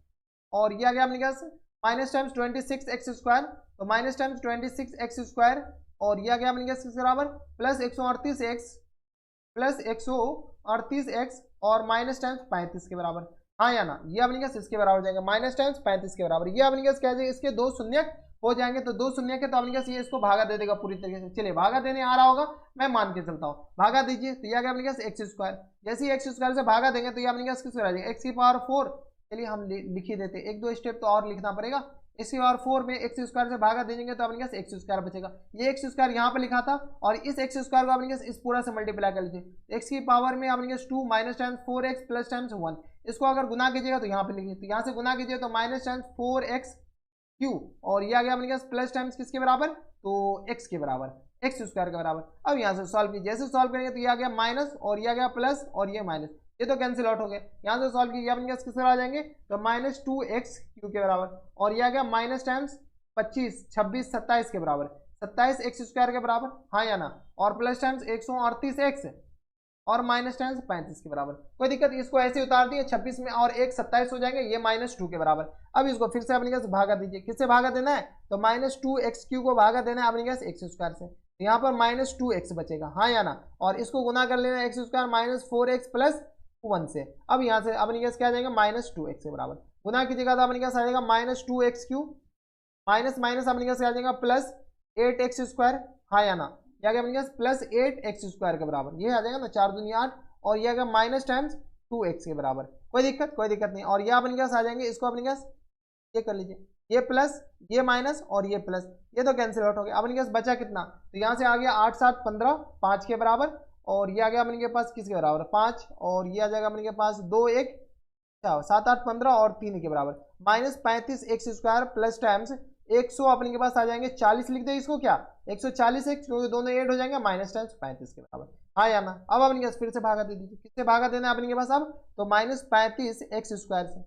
और ये आ गया अपने पास माइनस टाइम्स 26x², तो माइनस टाइम्स 26x², और ये आ गया अपने पास किसके बराबर +138x और माइनस टाइम्स 35 के बराबर, हाँ या ना, ये अपने पास इसके बराबर हो जाएगा माइनस टाइम्स 35 के बराबर। ये अपने पास क्या है, इसके 2 शून्यक हो जाएंगे, तो 2 शून्यक है तो अपने पास ये इसको भागा दे देगा पूरी तरीके से। चलिए भागा देने आ रहा होगा, मैं मान के चलता हूँ, भागा दीजिए, तो ये आ गया अपने पास x², जैसे ही x² से भागा देंगे तो ये अपने पास किसके बराबर, x की पावर 4, चलिए हम लिख ही देते, 1-2 स्टेप तो और लिखना पड़ेगा, x की पावर 4 में x² से भागा देंगे तो अपने पास x² बचेगा, ये x² यहाँ पे लिखा था, और इस x² को अपने पास इस पूरा से मल्टीप्लाई कर लीजिए, x की पावर में अपने पास 2 minus times 4x plus times 1, इसको अगर गुना कीजिएगा तो यहाँ पे लिखिए, तो यहाँ से गुना कीजिए तो माइनस टाइम्स 4x3, और ये आ गया अपने पास प्लस टाइम्स किसके बराबर, तो x के बराबर, x² के बराबर। अब यहाँ से सॉल्व कीजिए, जैसे सॉल्व करेंगे तो ये आ गया माइनस और ये आ गया प्लस और ये माइनस, ये तो कैंसिल आउट हो गए। यहाँ से सॉल्व कीजिए अपने पास किस तरह आ जाएंगे, तो -2x³ के बराबर, और ये आ गया माइनस टाइम्स 25 26 27 के बराबर, 27x² के बराबर, हाँ या ना, और प्लस टाइम्स 138x और माइनस टाइम्स 35 के बराबर। कोई दिक्कत, इसको ऐसे उतार दिए, 26 में और 1 27 हो जाएंगे, ये -2 के बराबर। अब इसको फिर से अपने पास भागा दीजिए, किससे भागा देना है, तो -2x³ को भागा देना है अपने पास x² से, तो यहाँ पर -2x बचेगा, हाँ या ना, और इसको गुना कर लेना x² -4x प्लस 1 से। अब यहाँ से अपने पास क्या आ जाएगा, -2x के बराबर, गुना कीजिएगा तो अपने पास आ जाएगा -2x³ माइनस माइनस अपने पास आ जाएगा +8x², हाँ या ना, क्या गया अपने पास +8x² के बराबर, ये आ जाएगा ना, 4 दूनी 8, और ये आ गया माइनस टाइम्स 2x के बराबर। कोई दिक्कत नहीं, और ये अपने पास आ जाएंगे, इसको अपने पास ये कर लीजिए, ये प्लस ये माइनस और ये प्लस, ये तो कैंसिल आउट हो गया। अपने पास बचा कितना, तो यहाँ से आ गया 8 7 15 5 के बराबर, और ये आ गया अपने के पास किसके बराबर 5, और ये आ जाएगा अपने के पास 2 1 7 8 15 और 3 के बराबर, -35x² प्लस टाइम्स 100 अपने के पास आ जाएंगे 40, लिख दे इसको क्या 140x, क्योंकि दोनों ऐड हो जाएंगे, माइनस टाइम्स 35 के बराबर, हाँ या ना। अब अपने के पास फिर से भागा दे दीजिए, किससे भागा देना है अपने के पास अब, तो -35x² से,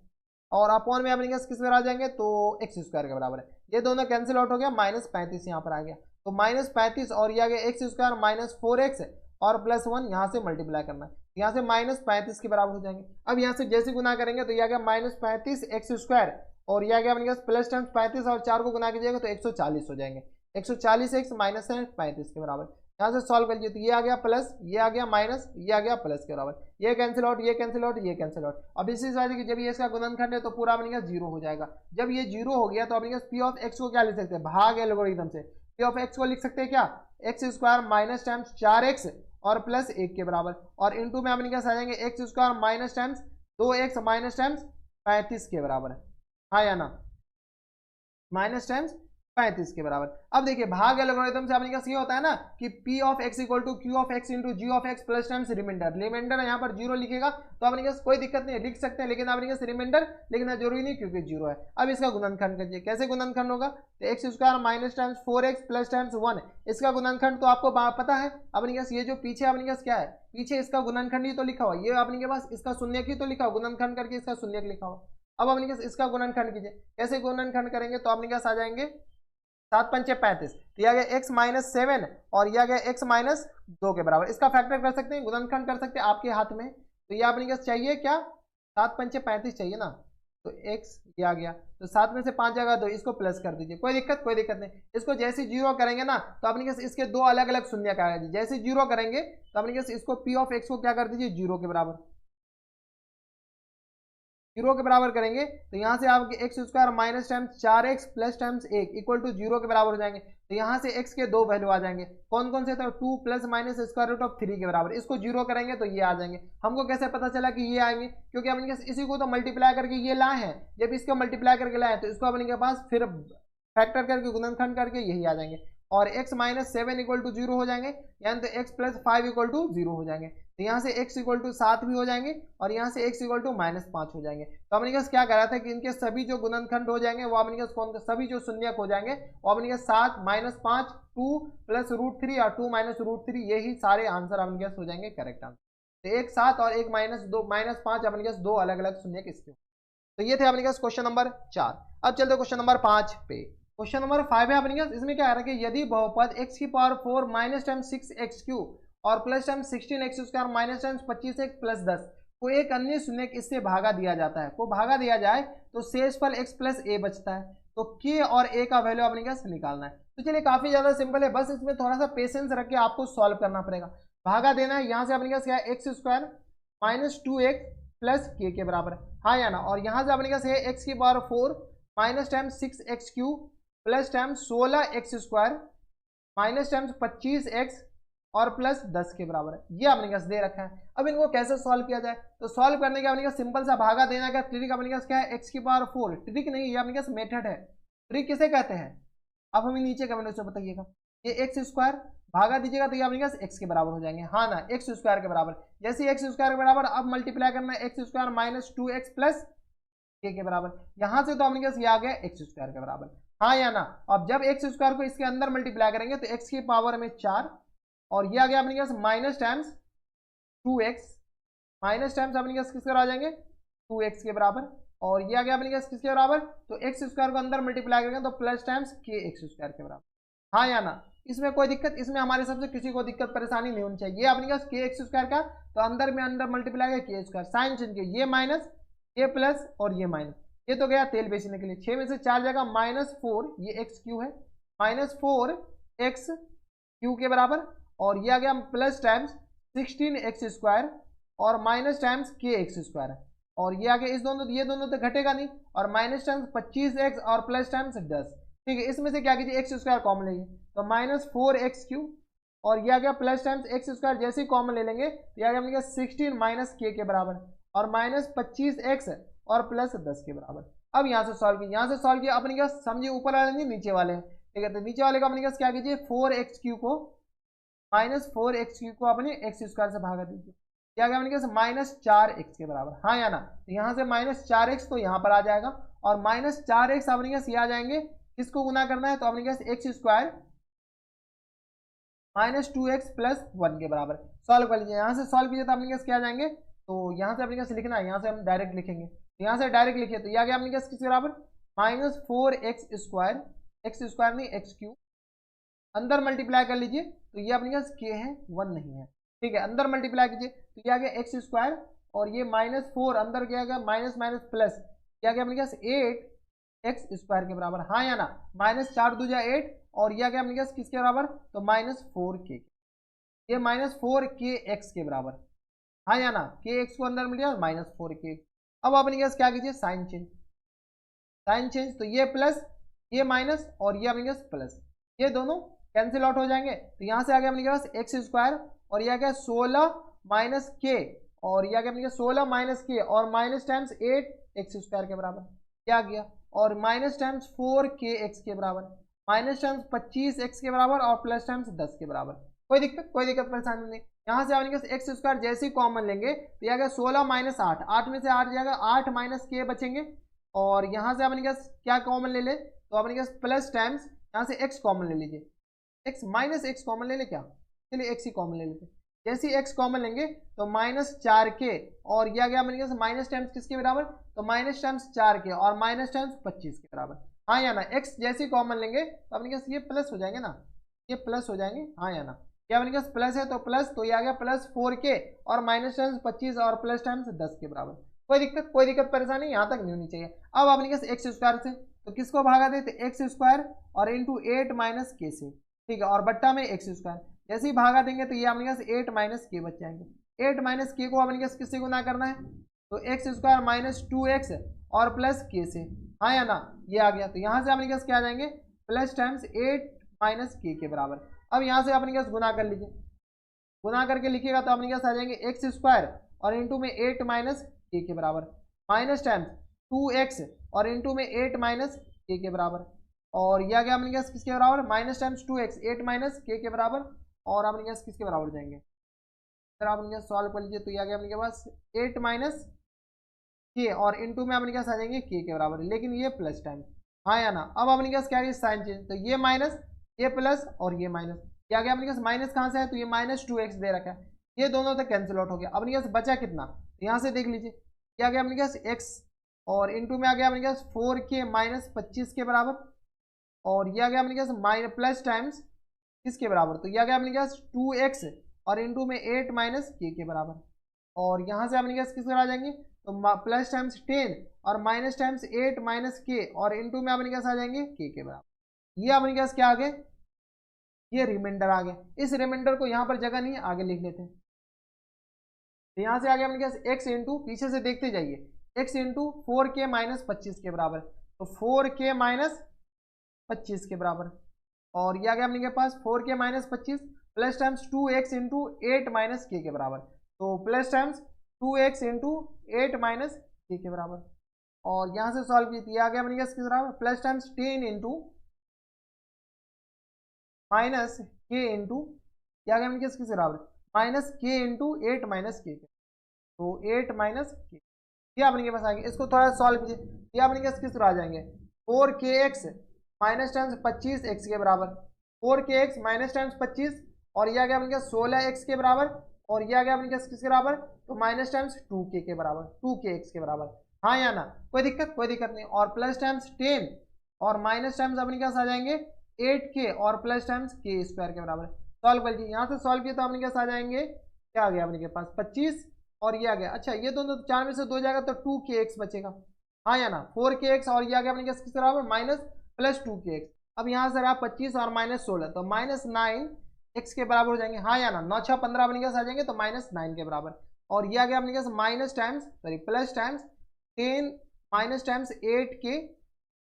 और अपॉन में अपने के पास किस पर आ जाएंगे, तो x² के बराबर है, ये दोनों कैंसिल आउट हो गया, -35 यहाँ पर आ गया, तो -35 और ये आ गया x² -4x और +1 यहाँ से मल्टीप्लाई करना है, यहाँ से -35 के बराबर हो जाएंगे। अब यहाँ से जैसे गुना करेंगे तो ये आ गया -35x² और ये आ गया अपने पास प्लस टाइम्स 35 और 4 को गुना कीजिएगा तो 140 हो जाएंगे, 140x माइनस 35 के बराबर। यहाँ से सॉल्व कर लीजिए तो ये आ गया प्लस, ये आ गया माइनस, ये आ गया प्लस के बराबर, ये कैंसिल आउट, ये कैंसिल आउट, ये कैंसिल आउट। अब इसी बात कि जब ये इसका गुणनखंड है तो पूरा अपने पास 0 हो जाएगा। जब ये 0 हो गया तो अपने पास P ऑफ x को क्या लिख सकते हैं, भाग एल्गोरिथम से P ऑफ x को लिख सकते हैं क्या, x² माइनस टाइम्स 4x और प्लस 1 के बराबर, और इनटू में अपने पास आ जाएंगे x² minus times 2x minus times 35 के बराबर है, हाँ या ना, माइनस टाइम्स 35 के बराबर। अब देखिए भाग एल्गोरिथम से अपने पास ये होता है ना कि P of x equal to Q of x into G of x plus times reminder, reminder यहाँ पर 0 लिखेगा तो अपने पास कोई दिक्कत नहीं है, लिख सकते हैं, लेकिन अपने पास रिमाइंडर लिखना जरूरी नहीं क्योंकि 0 है। अब इसका गुणनखंड कीजिए, कैसे गुणनखंड होगा, तो x² minus times 4x plus times 1, इसका गुणनखंड तो आपको पता है। अपने पास ये जो पीछे अपने पास क्या है, पीछे इसका गुणनखंड ही तो लिखा हुआ, ये अपने के पास इसका शून्यक ही तो लिखा हुआ, गुणनखंड करके इसका शून्यक लिखा हुआ। अब अपने पास इसका गुणनखंड कीजिए, कैसे गुणनखंड करेंगे तो अपने पास आ जाएंगे 7 पंचे 35, तो यह आ गया x माइनस 7 और यह आ गया x माइनस 2 के बराबर। इसका फैक्टर कर सकते हैं, गुणनखंड कर सकते हैं, आपके हाथ में। तो ये अपने पास चाहिए क्या, 7 पंचे 35 चाहिए ना, तो x ये आ गया, तो 7 में से 5 जाएगा तो इसको प्लस कर दीजिए, कोई दिक्कत नहीं। इसको जैसे जीरो करेंगे ना तो अपने पास इसके दो अलग अलग शून्य का आएगा, जैसे जीरो करेंगे तो अपने पास इसको p ऑफ x को क्या कर दीजिए, जीरो के बराबर, जीरो के बराबर करेंगे तो यहाँ से आपके X square minus times 4x plus times 1 equal to zero के बराबर हो जाएंगे। तो यहाँ से x के दो वैल्यू आ जाएंगे, कौन कौन से, तो 2 plus minus square root of 3 के बराबर। इसको जीरो करेंगे तो ये आ जाएंगे। हमको कैसे पता चला कि ये आएंगे, क्योंकि अपने पास इसी को तो मल्टीप्लाई करके ये लाए हैं, जब इसको मल्टीप्लाई करके लाए तो इसको अपने के पास फिर फैक्टर करके गुणनखंड करके यही आ जाएंगे, और x minus 7 equal to zero हो जाएंगे, यानी तो x plus 5 equal to zero हो जाएंगे। तो यहाँ से x इक्वल टू 7 भी हो जाएंगे और यहाँ से x इक्वल टू माइनस 5 हो जाएंगे। तो अपने पास क्या करा था कि इनके सभी जो गुणनखंड हो जाएंगे वो अपने पास कौन, सभी जो शून्यक हो जाएंगे वो अपने पास 7 माइनस 5 2 प्लस रूट 3 और 2 माइनस रूट 3, यही सारे आंसर अपने पास हो जाएंगे करेक्ट आंसर। तो एक 7 और एक माइनस 5 अपने पास दो अलग अलग शून्यक इसके। तो ये थे अपने पास क्वेश्चन नंबर 4। अब चलते क्वेश्चन नंबर 5 पे। क्वेश्चन नंबर 5 है अपने पास, इसमें क्या आ रहा है कि यदि बहुपद x की पावर 4 माइनस टाइम्स 6x³ और plus times 16x² minus times 25x plus 10 को एक अन्य शून्यक इससे भागा दिया जाता है, को भागा दिया जाए तो शेषफल x प्लस a बचता है। तो k और a का वैल्यू अपने पास निकालना है। तो चलिए काफी ज्यादा सिंपल है, बस इसमें थोड़ा सा पेशेंस रख के आपको सॉल्व करना पड़ेगा। भागा देना है, यहाँ से अपने पास क्या है, x² minus 2x plus k के बराबर, हाँ या ना। और यहाँ से अपने पास है x की power 4 minus times 6x³ plus times 16x² minus times 25x और प्लस 10 के बराबर है, ये अपने पास दे रखा है। अब इनको कैसे सॉल्व किया जाए, तो सॉल्व करने का अपने पास सिंपल सा भागा देना का ट्रिक अपने पास क्या है, x की पावर 4, ट्रिक नहीं, ये अपने पास मेथड है। ट्रिक किसे कहते हैं, अब हमें नीचे कमेंट से बताइएगा। ये x² भागा दीजिएगा तो ये अपने पास x के बराबर हो जाएंगे, हाँ ना, x² के बराबर। जैसे x² के बराबर अब मल्टीप्लाई करना है x² minus 2x plus k के बराबर, यहां से तो अपने पास ये आ गया x² के बराबर, हाँ या ना। अब जब x² को इसके अंदर मल्टीप्लाई करेंगे तो x की पावर में 4 और ये आ गया अपने पास minus times 2x, minus times अपने पास किसके बराबर आ जाएंगे, 2x के बराबर, और ये आ गया अपने पास किसके बराबर, तो x² को अंदर मल्टीप्लाई करेंगे तो प्लस टाइम्स kx² के बराबर, हाँ या ना। इसमें कोई दिक्कत, इसमें हमारे सबसे किसी को दिक्कत परेशानी नहीं होनी चाहिए। ये अपने पास kx² का, तो अंदर में अंदर मल्टीप्लाई है k², साइन चिन्ह के, ये माइनस ये प्लस और ये माइनस, ये तो गया तेल बेचने के लिए। 6 में से 4 जाएगा -4, ये x³ है, -4x³ के बराबर, और ये आ गया प्लस टाइम्स 16x² और माइनस टाइम्स kx², और ये आ गया इस दोनों, ये दोनों तो घटेगा नहीं, और माइनस टाइम्स 25x और प्लस टाइम्स 10, ठीक है। इसमें से क्या कीजिए, x² कॉमन लेंगे तो -4x³ और ये आ गया प्लस टाइम्स x², जैसे ही कॉमन ले लेंगे तो ये आ गया 16 माइनस k के बराबर और माइनस 25x और प्लस 10 के बराबर। अब यहाँ से सॉल्व किया, यहाँ से सॉल्व किया अपने पास, समझिए ऊपर वाले नहीं नीचे वाले हैं, ठीक है। तो नीचे वाले का अपने पास क्या कीजिए, 4x³ को -4x³ को अपने x² से भागा दीजिए, क्या गया अपने पास -4x के बराबर, हाँ या ना। तो यहाँ से -4x तो यहाँ पर आ जाएगा और -4x अपने पास ये आ जाएंगे, किसको गुना करना है, तो अपने पास x² -2x प्लस 1 के बराबर। सॉल्व कर लीजिए, यहाँ से सॉल्व कीजिए तो अपने पास क्या आ जाएंगे, तो यहाँ से अपने पास लिखना है, यहाँ से हम डायरेक्ट लिखेंगे, तो यहाँ से डायरेक्ट लिखिए तो ये आ गया अपने पास किसके बराबर, -4x², x² नहीं x³ अंदर मल्टीप्लाई कर लीजिए तो ये अपने पास k है, 1 नहीं है, ठीक है। अंदर मल्टीप्लाई कीजिए तो ये आ गया x² और ये -4 अंदर क्या गया, माइनस माइनस प्लस, क्या गया अपने पास 8x² के बराबर, हाँ या ना। -4 दूजा 8 और ये आ गया अपने पास किसके बराबर, तो -4k, ये -4kx के बराबर, हाँ या ना। kx को अंदर मिल गया -4k। अब अपने पास क्या कीजिए, साइन चेंज, साइन चेंज, तो ये प्लस ये माइनस और ये अपने पास प्लस, ये दोनों कैंसिल आउट हो जाएंगे। तो यहाँ से आ गया अपने पास x² और ये आ गया 16 माइनस k और ये आ गया अपने पास 16 माइनस k और माइनस टाइम्स 8x² के बराबर, क्या गया, और माइनस टाइम्स 4kx के बराबर, माइनस टाइम्स 25x के बराबर और प्लस टाइम्स 10 के बराबर। कोई दिक्कत परेशानी नहीं। यहाँ से अपने पास x² जैसे ही कॉमन लेंगे तो यह गया 16 माइनस 8, 8 में से 8 जाएगा, 8 माइनस k बचेंगे, और यहाँ से अपने पास क्या कॉमन ले ले, तो अपने पास प्लस टाइम्स यहाँ से x कॉमन ले लीजिए, x माइनस x कॉमन ले ले क्या, चलिए x ही कॉमन ले लेते, जैसे एक्स कॉमन लेंगे तो -4k और यह आ गया अपने माइनस टाइम्स किसके बराबर, तो माइनस टाइम्स 4k और माइनस टाइम्स 25 के बराबर, हाँ या ना। एक्स जैसे कॉमन लेंगे तो अपने पास ये प्लस हो जाएंगे ना, ये प्लस हो जाएंगे, हाँ या ना। क्या अपने पास प्लस है तो प्लस, तो ये आ गया प्लस 4k और माइनस टाइम्स 25 और प्लस टाइम्स 10 के बराबर। कोई दिक्कत परेशानी यहाँ तक नहीं होनी चाहिए। अब अपने पास एक्स स्क्वायर से तो किसको भागा देते, एक्स स्क्वायर और इंटू 8 माइनस के से, ठीक है, और बट्टा में एक्स स्क्वायर। जैसे ही भागा देंगे तो ये अपने पास 8 माइनस के बच जाएंगे। 8 माइनस के को अपने पास किससे गुना करना है, तो एक्स स्क्वायर माइनस 2x और प्लस के से, हाँ या ना, ये आ गया। तो यहाँ से अपने पास क्या आ जाएंगे, प्लस टाइम्स 8 माइनस के बराबर। अब यहाँ से अपने पास गुना कर लीजिए, गुना करके लिखिएगा तो अपने पास आ जाएंगे एक्स स्क्वायर और इंटू में 8 माइनस के बराबर, माइनस टाइम्स 2x और इंटू में 8 माइनस के बराबर, और यह गया अपने पास किसके बराबर, माइनस टाइम्स 2x 8 माइनस के बराबर, और अपने पास किसके बराबर जाएंगे, अगर आप अपने सॉल्व कर लीजिए तो यह गया अपने पास 8 माइनस के और इंटू में अपने पास आ जाएंगे के बराबर, लेकिन ये प्लस टाइम, हाँ या ना। अब अपने पास क्या है साइन चेंज, तो ये माइनस ये प्लस और ये माइनस, क्या गया अपने पास माइनस कहाँ से है, तो ये माइनस 2x दे रखा है, ये दोनों तक कैंसिल आउट हो गया। अपने पास बचा कितना, तो यहाँ से देख लीजिए क्या गया अपने पास x और इंटू में आ गया अपने पास 4k माइनस 25 के बराबर, और ये आ गया अपने पास माइनस प्लस टाइम्स किसके बराबर, तो ये आ गया अपने पास 2x और इंटू में 8 माइनस के बराबर, और यहाँ से अपने पास किस आ जाएंगे, तो प्लस टाइम्स 10 और माइनस टाइम्स 8 माइनस के और इंटू में अपने पास आ जाएंगे के बराबर। ये अपने पास क्या आ गया, ये रिमाइंडर आ गया। इस रिमाइंडर को यहाँ पर जगह नहीं है, आगे लिख लेते हैं। तो यहाँ से आ गया अपने पास x इंटू, पीछे से देखते जाइए, x इंटू 4k माइनस 25 के बराबर, तो 4k माइनस 25 के बराबर, और यह आ गया अपने के पास 4k minus 25 plus times 2x into 8 minus के बराबर, तो plus times 2x into 8 minus के बराबर, और यहाँ से सॉल्व की थी आ गया अपने पास किस बराबर, प्लस टाइम्स 10 इंटू माइनस के इंटू क्या गया अपने पास किस बराबर, माइनस के इंटू 8 माइनस के, तो 8 माइनस के, ये अपने के पास आ गया। इसको थोड़ा सॉल्व कीजिए, ये अपने के पास किस तरह आ जाएंगे, 4kx माइनस टाइम्स 25x के बराबर, 4kx माइनस टाइम्स 25 और यह आ गया अपने पास 16x के बराबर, और यह आ गया अपने पास किसके बराबर, तो माइनस टाइम्स 2k के बराबर, 2kx के बराबर, हाँ या ना, कोई दिक्कत नहीं। और प्लस टाइम्स 10 और माइनस टाइम्स अपने पास आ जाएंगे 8k और प्लस टाइम्स के स्क्वायर के बराबर। सॉल्व कर लीजिए, यहाँ से सॉल्व किया तो अपने पास आ जाएंगे, क्या आ गया अपने के पास 25 और ये आ गया, अच्छा ये दोनों तो 4 में से 2 जाएगा तो 2kx बचेगा, हाँ या ना, 4kx और ये आ गया अपने पास किस बराबर माइनस प्लस 2kx। अब यहाँ से रहा 25 और माइनस 16 तो माइनस 9x के बराबर हो जाएंगे, हाँ या ना, 9 6 15 अपने पास आ जाएंगे तो माइनस 9 के बराबर, और ये आ गया अपने पास minus times sorry plus times 10 minus times 8k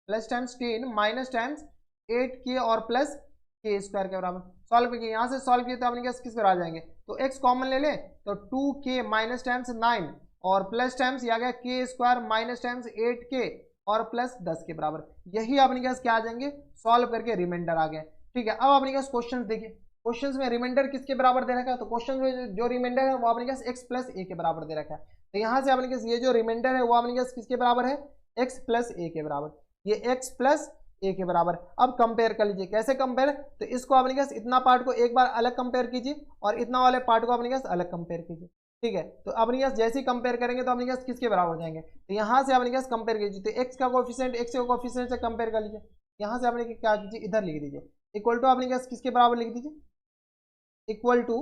plus times 10 minus times 8k और प्लस के स्क्वायर के बराबर। सॉल्व कीजिए, यहाँ से सॉल्व किए तो अपने पास किस पर आ जाएंगे, तो x कॉमन ले ले तो 2k माइनस टाइम्स 9 और प्लस टाइम्स आ गया के स्क्वायर माइनस टाइम्स 8k और प्लस 10 के बराबर। यही अपने पास क्या आ जाएंगे, सॉल्व करके रिमाइंडर आ गया, ठीक है। अब अपने पास क्वेश्चन देखिए, क्वेश्चन में रिमाइंडर किसके बराबर दे रखा है, तो क्वेश्चन में जो रिमाइंडर है वो अपने पास x प्लस a के बराबर दे रखा है, तो यहाँ से अपने पास ये जो रिमाइंडर है वो अपने पास किसके बराबर है, x प्लस a के बराबर, ये x प्लस a के बराबर। अब कंपेयर कर लीजिए, कैसे कंपेयर, तो इसको अपने पास इतना पार्ट को एक बार अलग कंपेयर कीजिए और इतना वाले पार्ट को अपने पास अलग कंपेयर कीजिए, ठीक है। तो अपने पास जैसे ही कंपेयर करेंगे तो अपने पास किसके बराबर हो जाएंगे, तो यहाँ से अपने पास कंपेयर कीजिए, तो x का कोफिशिएंट x के कोफिशिएंट से कंपेयर कर लीजिए, यहाँ से अपने क्या कीजिए इधर लिख दीजिए, इक्वल टू अपने पास किसके बराबर लिख दीजिए, equal to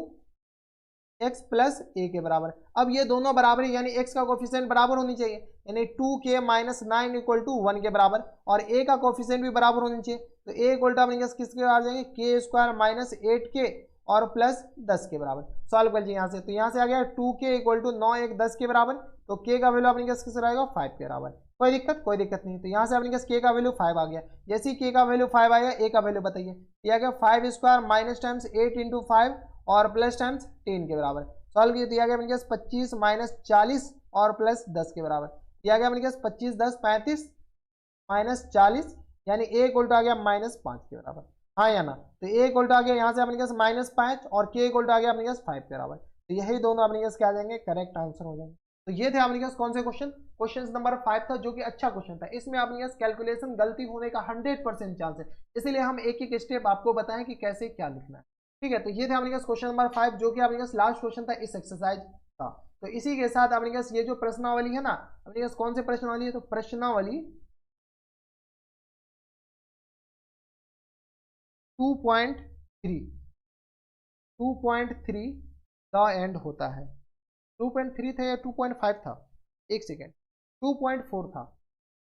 x plus a के बराबर। अब ये दोनों बराबर है यानी x का कोफिशिएंट बराबर होनी चाहिए, यानी 2k माइनस 9 इक्वल टू 1 के बराबर, और a का कोफिशिएंट भी बराबर होनी चाहिए, तो a इक्वल टू अपने किसके आ जाएंगे, k स्क्वायर माइनस 8k और प्लस 10 के बराबर। सॉल्व कर लीजिए यहाँ से, तो यहाँ से आ गया 2k इक्वल टू 9 1 10 के बराबर, तो k का वैल्यू अपने किस रहेगा 5 के बराबर। कोई दिक्कत नहीं, तो यहाँ से अपने k का वैल्यू 5 आ गया। जैसे ही k का वैल्यू 5 आएगा a का वैल्यू बताइए, ये आ गया 5 स्क्वायर माइनस टाइम्स 8 इंटू 5 और प्लस टाइम्स 10 के बराबर। सॉल्व किया दिया गया अपने पास 25 माइनस 40 और प्लस 10 के बराबर, दिया गया अपने पास 25 10 35 माइनस 40 यानी a इक्वल टू आ गया माइनस 5 के बराबर, हाँ या ना, तो a इक्वल टू आ गया यहाँ से अपने पास माइनस 5 और k इक्वल टू आ गया अपने पास 5 के बराबर, तो यही दोनों अपने पास क्या आ जाएंगे, करेक्ट आंसर हो जाएंगे। तो ये थे अपने पास कौन से क्वेश्चन नंबर 5 था जो कि अच्छा क्वेश्चन था, इसमें अपने पास कैलकुलेशन गलती होने का 100% चांस है, इसीलिए हम एक एक स्टेप आपको बताएं कि कैसे क्या लिखना है। ठीक है, तो ये था अपने पास क्वेश्चन नंबर 5 जो कि अपने पास लास्ट क्वेश्चन था इस एक्सरसाइज का। तो इसी के साथ अपने पास ये जो प्रश्नावली है ना, अपने पास कौन सी प्रश्नावली है, तो प्रश्नावली 2.3 द एंड होता है। 2.3 था या 2.5 था, एक सेकेंड, 2.4 था,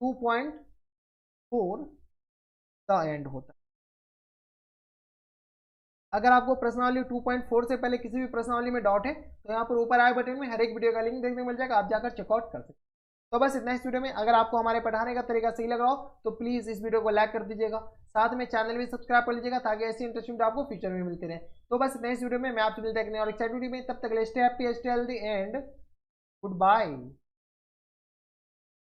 2.4 द एंड होता है। अगर आपको प्रश्नावली 2.4 से पहले किसी भी प्रश्नावली में डाउट है तो यहाँ पर ऊपर आए बटन में हर एक वीडियो का लिंक देखने को मिल जाएगा, आप जाकर चेकआउट कर सकते हैं। तो बस इतना इस वीडियो में। अगर आपको हमारे पढ़ाने का तरीका सही लग रहा हो तो प्लीज इस वीडियो को लाइक कर दीजिएगा, साथ में चैनल भी सब्सक्राइब कर लीजिएगा ताकि ऐसी इंटरेस्टिंग वीडियो आपको फ्यूचर में मिलती रहे। तो बस इतना इस वीडियो में, मैं आपसे मिलता है एक नई और एक्साइटेड वीडियो में, तब तक stay happy, stay healthy and good bye.